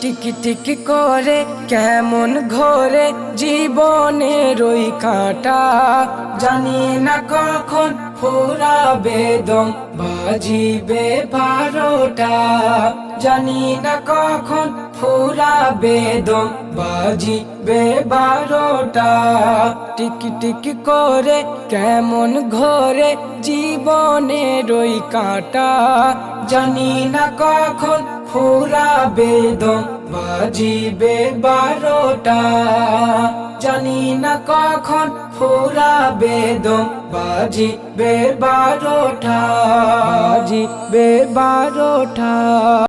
টিকি টিকি করে কেমন ঘরে জীবনের ওই কাঁটা, জানি না কখন ফুরাবে দম বাজিবে 12টা, জানি না কখন ফুরাবে দম বাজিবে 12টা। টিকি টিকি করে কেমন ঘরে জীবনের ওই কাঁটা, জানি না কখন ফুরাবে দম বাজিবে 12টা, জানি না কখন ফুরাবে দম বাজিবে 12টা, বাজিবে 12টা।